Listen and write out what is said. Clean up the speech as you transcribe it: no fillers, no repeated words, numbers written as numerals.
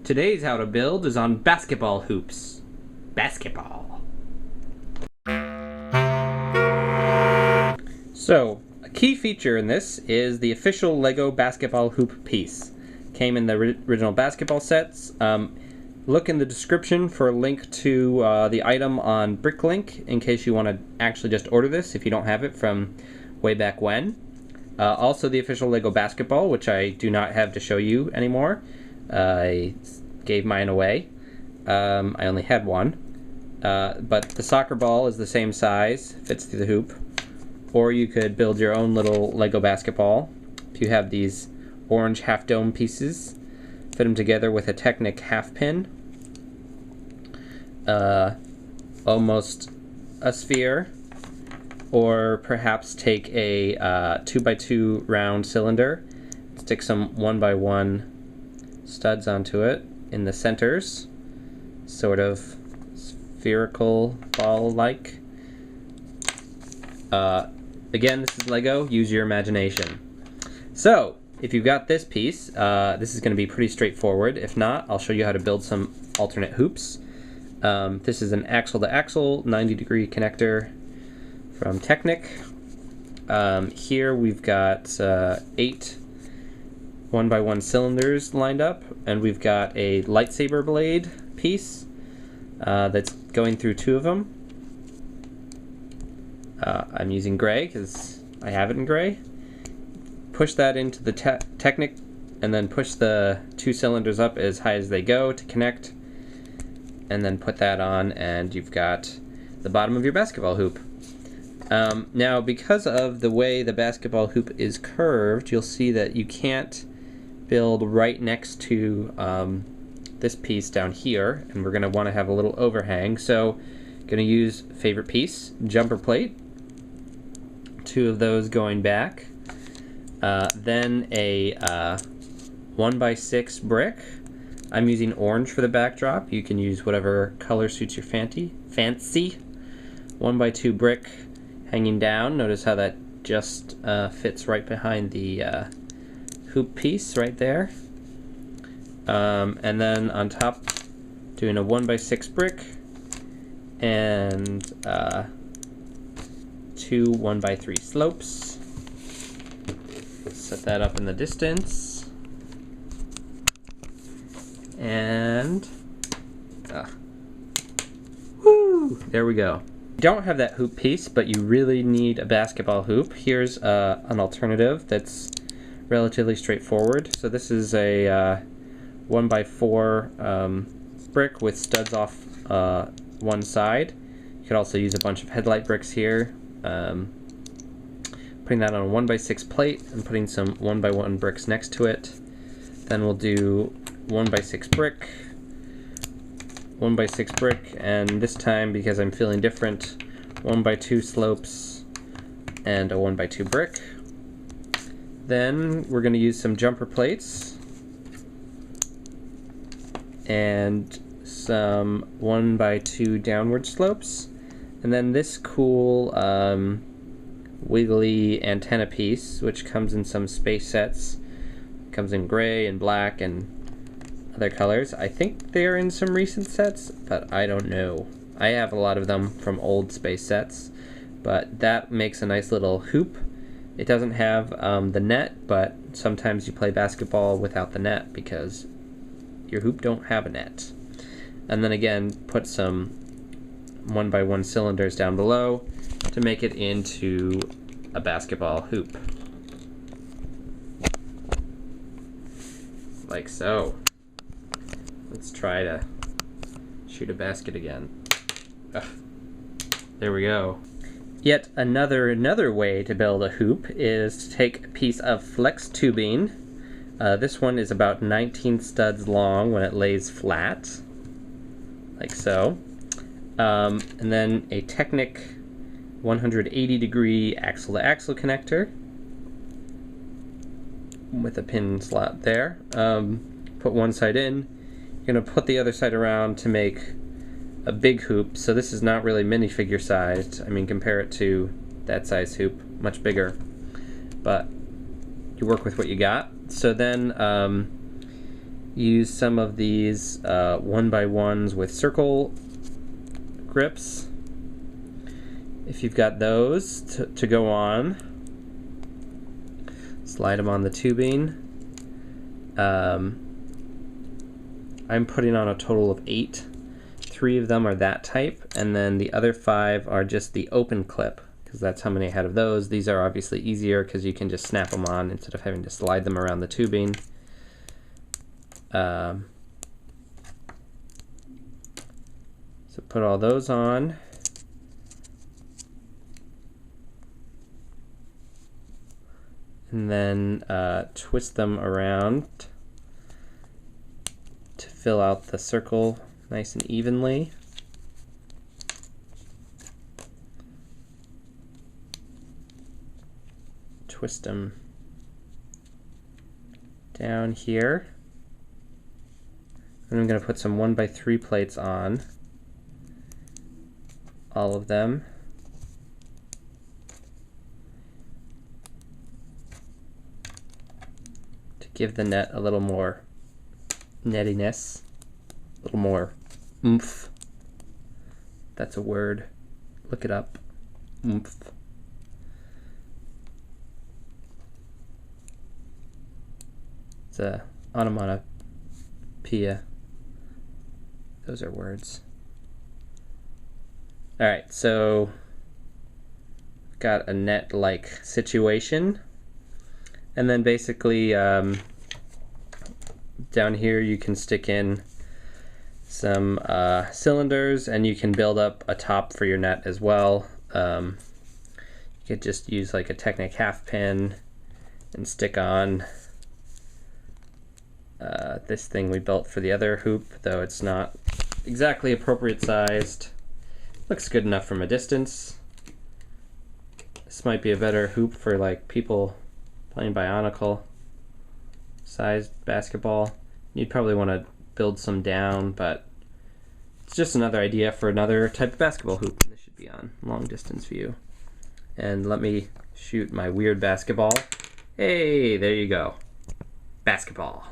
Today's how to build is on basketball hoops. Basketball. So, a key feature in this is the official Lego basketball hoop piece. Came in the original basketball sets. Look in the description for a link to the item on Bricklink in case you want to actually just order this if you don't have it from way back when. Also the official Lego basketball, which I do not have to show you anymore. I gave mine away. I only had one. But the soccer ball is the same size, fits through the hoop. Or you could build your own little Lego basketball. If you have these orange half dome pieces, fit them together with a Technic half pin. Almost a sphere. Or perhaps take a 2x2 round cylinder, stick some 1x1 studs onto it in the centers, sort of spherical ball-like. Again, this is Lego, use your imagination. So, if you've got this piece, this is going to be pretty straightforward. If not, I'll show you how to build some alternate hoops. This is an axle-to-axle 90-degree connector from Technic. Here we've got 8 1x1 cylinders lined up, and we've got a lightsaber blade piece that's going through 2 of them. I'm using gray because I have it in gray. Push that into the Technic and then push the 2 cylinders up as high as they go to connect, and then put that on and you've got the bottom of your basketball hoop. Now, because of the way the basketball hoop is curved, you'll see that you can't build right next to this piece down here, and we're going to want to have a little overhang. So, going to use favorite piece, jumper plate, 2 of those going back, then a 1x6 brick. I'm using orange for the backdrop. You can use whatever color suits your fancy. 1x2 brick hanging down. Notice how that just fits right behind the hoop piece right there. And then on top, doing a 1x6 brick and 2 1x3 slopes. Set that up in the distance. And woo! There we go. You don't have that hoop piece, but you really need a basketball hoop. Here's an alternative that's relatively straightforward. So this is a 1x4 brick with studs off one side. You could also use a bunch of headlight bricks here. Putting that on a 1x6 plate and putting some 1x1 bricks next to it. Then we'll do 1x6 brick, 1x6 brick, and this time, because I'm feeling different, 1x2 slopes and a 1x2 brick. Then we're going to use some jumper plates and some 1x2 downward slopes, and then this cool wiggly antenna piece, which comes in some space sets. Comes in gray and black and other colors. I think they're in some recent sets, but I don't know. I have a lot of them from old space sets, but that makes a nice little hoop. It doesn't have the net, but sometimes you play basketball without the net because your hoop don't have a net. And then again, put some 1x1 cylinders down below to make it into a basketball hoop. Like so. Let's try to shoot a basket again. Ugh. There we go. Yet another way to build a hoop is to take a piece of flex tubing. This one is about 19 studs long when it lays flat, like so. And then a Technic 180-degree axle-to-axle connector with a pin slot there. Put one side in. You're going to put the other side around to make a big hoop. So this is not really minifigure sized. I mean, compare it to that size hoop, much bigger. But you work with what you got. So then use some of these 1x1s with circle grips. If you've got those to go on, slide them on the tubing. I'm putting on a total of 8. 3 of them are that type, and then the other 5 are just the open clip, because that's how many I had of those. These are obviously easier because you can just snap them on instead of having to slide them around the tubing. So put all those on. And then twist them around to fill out the circle nice and evenly. Twist them down here. And I'm going to put some 1x3 plates on, all of them. To give the net a little more nettiness, a little more oomph. That's a word. Look it up. Oomph. It's a onomatopoeia. Those are words. All right, so got a net-like situation, and then basically down here you can stick in some cylinders, and you can build up a top for your net as well. You could just use like a Technic half pin and stick on this thing we built for the other hoop, though it's not exactly appropriate sized. Looks good enough from a distance. This might be a better hoop for like people playing bionicle sized basketball. You'd probably want to build some down, but it's just another idea for another type of basketball hoop. This should be on long distance view. And let me shoot my weird basketball. Hey, there you go. Basketball.